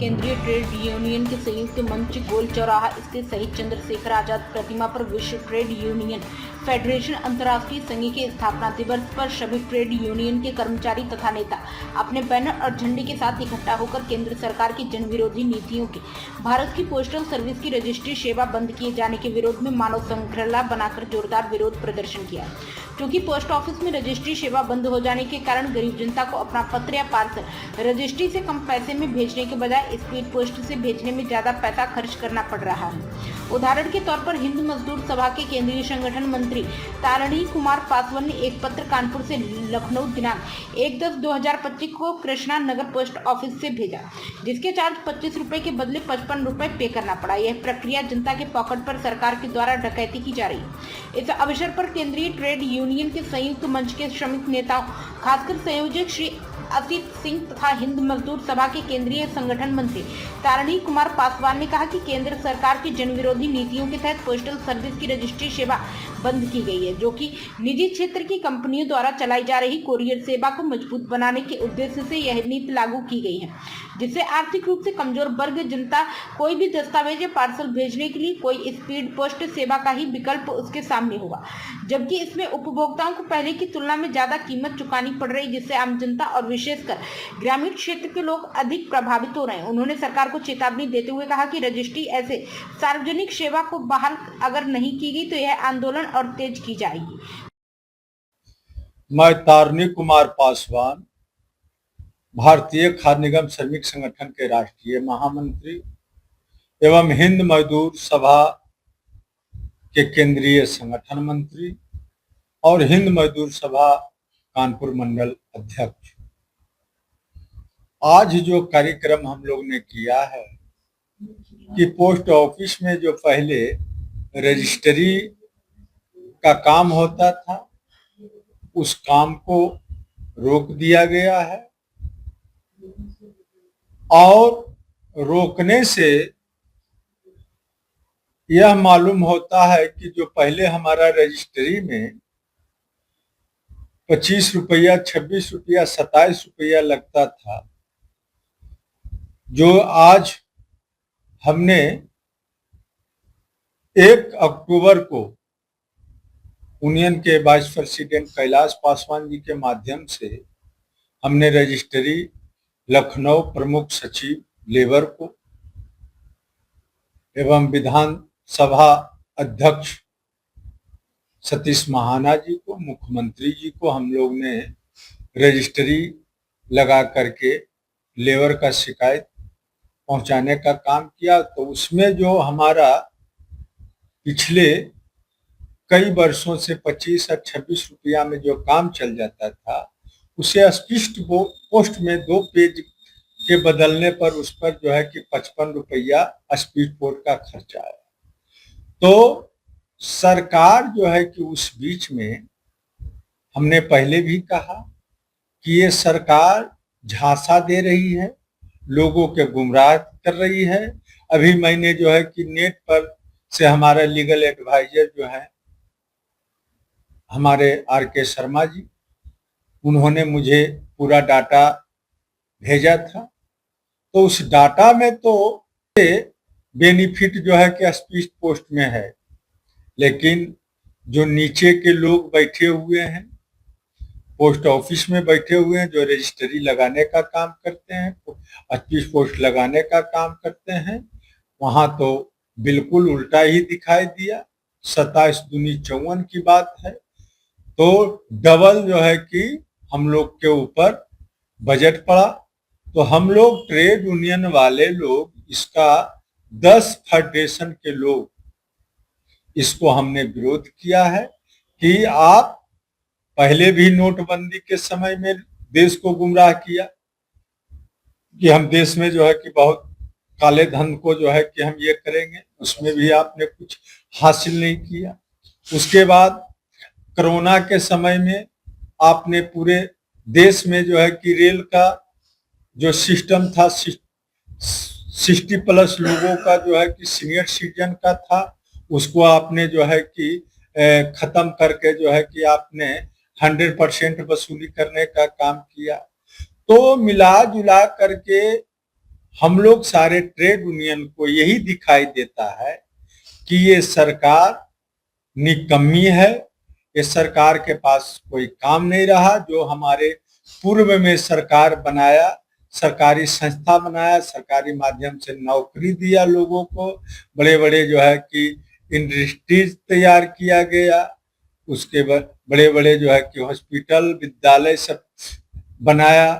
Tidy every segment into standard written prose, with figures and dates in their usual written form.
केंद्रीय trade union के संयुक्त मंच गोल चौराहा स्थित शहीद चंद्रशेखर आजाद प्रतिमा पर विश्व ट्रेड यूनियन फेडरेशन अंतर्राष्ट्रीय संघ के स्थापना दिवस पर सभी ट्रेड यूनियन के कर्मचारी तथा नेता अपने बैनर और झंडे के साथ इकट्ठा होकर केंद्र सरकार की जनविरोधी नीतियों के भारत की पोस्टल सर्विस की रजिस्ट्री सेवा बंद किए जाने के विरोध में मानव श्रृंखला बनाकर जोरदार विरोध प्रदर्शन किया। क्योंकि पोस्ट ऑफिस में रजिस्ट्री सेवा बंद हो जाने के कारण गरीब जनता को अपना पत्र या पार्सल रजिस्ट्री से कम पैसे में भेजने के बजाय स्पीड पोस्ट से भेजने में ज्यादा पैसा खर्च करना पड़ रहा है। उदाहरण के तौर पर हिंद मजदूर सभा के केंद्रीय संगठन मंत्री तारिणी कुमार पासवान ने एक पत्र कानपुर से लखनऊ दिनांक 1/10/2025 को कृष्णा नगर पोस्ट ऑफिस से भेजा, जिसके चार्ज 25 रुपए के बदले 55 रुपए पे करना पड़ा। यह प्रक्रिया जनता के पॉकेट पर सरकार के द्वारा डकैती की जा रही है। इस अवसर पर केंद्रीय ट्रेड यूनियन के संयुक्त मंच के श्रमिक नेताओं, खासकर संयोजक श्री असित सिंह तथा हिंद मजदूर सभा के केंद्रीय संगठन मंत्री तारिणी कुमार पासवान ने कहा कि केंद्र सरकार की जनविरोधी नीतियों के तहत पोस्टल सर्विस की रजिस्ट्री सेवा बंद की गई है, जो कि निजी क्षेत्र की कंपनियों द्वारा चलाई जा रही कोरियर सेवा को मजबूत बनाने के उद्देश्य से यह नीति लागू की गई है, जिससे आर्थिक रूप से कमजोर वर्ग जनता कोई भी दस्तावेज या पार्सल भेजने के लिए कोई स्पीड पोस्ट सेवा का ही विकल्प उसके सामने होगा, जबकि इसमें उपभोक्ताओं को पहले की तुलना में ज्यादा कीमत चुकानी पड़ रही, जिससे आम जनता और विशेषकर ग्रामीण क्षेत्र के लोग अधिक प्रभावित हो रहे हैं। उन्होंने सरकार को चेतावनी देते हुए कहा कि रजिस्ट्री ऐसे सार्वजनिक सेवा को बहाल अगर नहीं की गई तो यह आंदोलन और तेज की जाएगी। मैं तारिणी कुमार पासवान, भारतीय खाद्य निगम श्रमिक संगठन के राष्ट्रीय महामंत्री एवं हिंद मजदूर सभा के केंद्रीय संगठन मंत्री और हिंद मजदूर सभा कानपुर मंडल अध्यक्ष, आज जो कार्यक्रम हम लोग ने किया है कि पोस्ट ऑफिस में जो पहले रजिस्ट्री का काम होता था उस काम को रोक दिया गया है, और रोकने से यह मालूम होता है कि जो पहले हमारा रजिस्ट्री में 25 रुपया, 26 रुपया, 27 रुपया लगता था, जो आज हमने 1 अक्टूबर को यूनियन के वाइस प्रेसिडेंट कैलाश पासवान जी के माध्यम से हमने रजिस्ट्री लखनऊ प्रमुख सचिव लेबर को एवं विधान सभा अध्यक्ष सतीश महाना जी को, मुख्यमंत्री जी को हम लोग ने रजिस्ट्री लगा करके लेबर का शिकायत पहुंचाने का काम किया। तो उसमें जो हमारा पिछले कई वर्षों से 25 और 26 रुपया में जो काम चल जाता था, उसे स्पीड पोस्ट में 2 पेज के बदलने पर उस पर जो है कि 55 रुपया स्पीड पोस्ट का खर्चा आया। तो सरकार जो है कि उस बीच में हमने पहले भी कहा कि ये सरकार झांसा दे रही है, लोगों के गुमराह कर रही है। अभी मैंने जो है कि नेट पर से हमारा लीगल एडवाइजर जो है हमारे RK शर्मा जी, उन्होंने मुझे पूरा डाटा भेजा था। तो उस डाटा में तो बेनिफिट जो है कि स्पीड पोस्ट में है, लेकिन जो नीचे के लोग बैठे हुए हैं, पोस्ट ऑफिस में बैठे हुए हैं, जो रजिस्ट्री लगाने का काम करते हैं, स्पीड पोस्ट लगाने का काम करते हैं, वहां तो बिल्कुल उल्टा ही दिखाई दिया। 27 दूनी 54 की बात है। तो डबल जो है कि हम लोग के ऊपर बजट पड़ा। तो हम लोग ट्रेड यूनियन वाले लोग इसका 10 फेडरेशन के लोग इसको हमने विरोध किया है कि आप पहले भी नोटबंदी के समय में देश को गुमराह किया कि हम देश में जो है कि बहुत काले धन को जो है कि हम ये करेंगे, उसमें भी आपने कुछ हासिल नहीं किया। उसके बाद कोरोना के समय में आपने पूरे देश में जो है कि रेल का जो सिस्टम था 60+ लोगों का जो है कि सीनियर सिटीजन का था, उसको आपने जो है कि खत्म करके जो है कि आपने 100% वसूली करने का काम किया। तो मिला जुला करके हम लोग सारे ट्रेड यूनियन को यही दिखाई देता है कि ये सरकार निकम्मी है, ये सरकार के पास कोई काम नहीं रहा। जो हमारे पूर्व में सरकार बनाया, सरकारी संस्था बनाया, सरकारी माध्यम से नौकरी दिया लोगों को, बड़े बड़े जो है कि इंडस्ट्रीज तैयार किया गया, उसके बाद बड़े बड़े जो है कि हॉस्पिटल विद्यालय सब बनाया।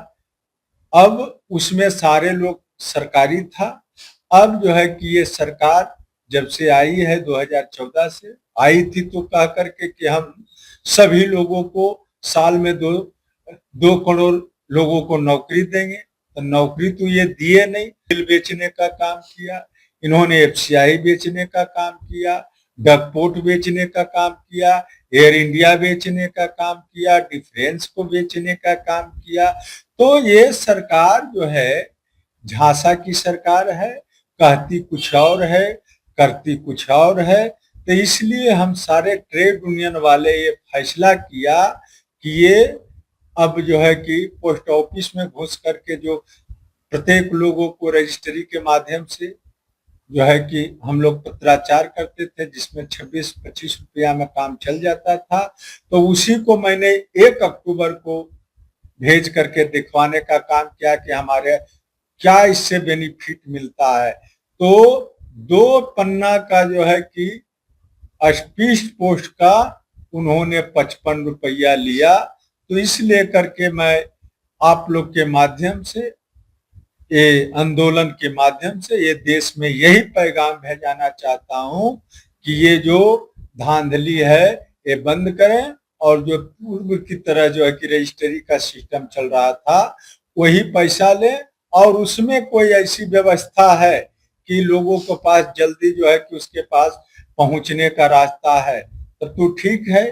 अब उसमें सारे लोग सरकारी था। अब जो है कि ये सरकार जब से आई है 2014 से आई थी तो कह करके कि हम सभी लोगों को साल में 2 करोड़ लोगों को नौकरी देंगे, तो नौकरी तो ये दिए नहीं। बिल बेचने का काम किया इन्होंने, एफसीआई बेचने का काम किया, डकपोर्ट बेचने का काम किया, एयर इंडिया बेचने का काम किया, डिफेंस को बेचने का काम किया। तो ये सरकार जो है झांसा की सरकार है, कहती कुछ और है, करती कुछ और है। तो इसलिए हम सारे ट्रेड यूनियन वाले ये फैसला किया कि ये अब जो है कि पोस्ट ऑफिस में घुस करके जो प्रत्येक लोगों को रजिस्ट्री के माध्यम से जो है कि हम लोग पत्राचार करते थे, जिसमें 26-25 रुपया में काम चल जाता था। तो उसी को मैंने 1 अक्टूबर को भेज करके दिखवाने का काम किया कि हमारे क्या इससे बेनिफिट मिलता है। तो 2 पन्ना का जो है कि स्पीड पोस्ट का उन्होंने 55 रुपया लिया। तो इसलिए करके मैं आप लोग के माध्यम से, ये आंदोलन के माध्यम से ये देश में यही पैगाम भेजाना चाहता हूं कि ये जो धांधली है ये बंद करें, और जो पूर्व की तरह जो है कि रजिस्ट्री का सिस्टम चल रहा था वही पैसा लें, और उसमें कोई ऐसी व्यवस्था है कि लोगों के पास जल्दी जो है कि उसके पास पहुंचने का रास्ता है तो ठीक है,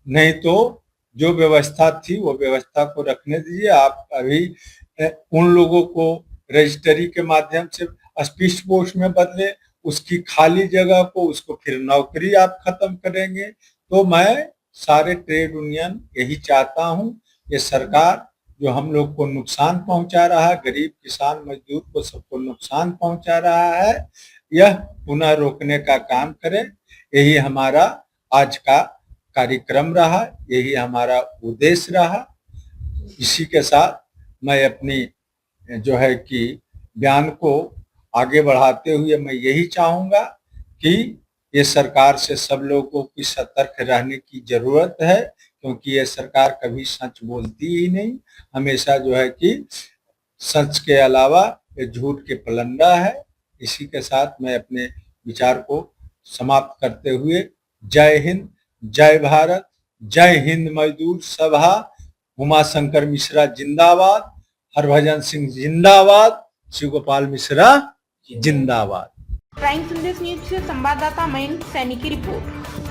नहीं तो जो व्यवस्था थी वो व्यवस्था को रखने दीजिए। आप अभी उन लोगों को रजिस्ट्री के माध्यम से स्पीड पोस्ट में बदले, उसकी खाली जगह को उसको फिर नौकरी आप खत्म करेंगे। तो मैं सारे ट्रेड यूनियन यही चाहता हूं, ये सरकार जो हम लोग को नुकसान पहुंचा रहा है, गरीब किसान मजदूर को सबको नुकसान पहुंचा रहा है, यह पुनः रोकने का काम करे। यही हमारा आज का कार्यक्रम रहा, यही हमारा उद्देश्य रहा। इसी के साथ मैं अपनी जो है कि बयान को आगे बढ़ाते हुए मैं यही चाहूंगा कि ये सरकार से सब लोगों को सतर्क रहने की जरूरत है, क्योंकि ये सरकार कभी सच बोलती ही नहीं, हमेशा जो है कि सच के अलावा ये झूठ के पलंदा है। इसी के साथ मैं अपने विचार को समाप्त करते हुए जय हिंद, जय भारत, जय हिंद मजदूर सभा, उमाशंकर मिश्रा जिंदाबाद, हरभजन सिंह जिंदाबाद, शिव गोपाल मिश्रा जिंदाबाद। प्राइम संदेश न्यूज से संवाददाता मयंक सैनी की रिपोर्ट।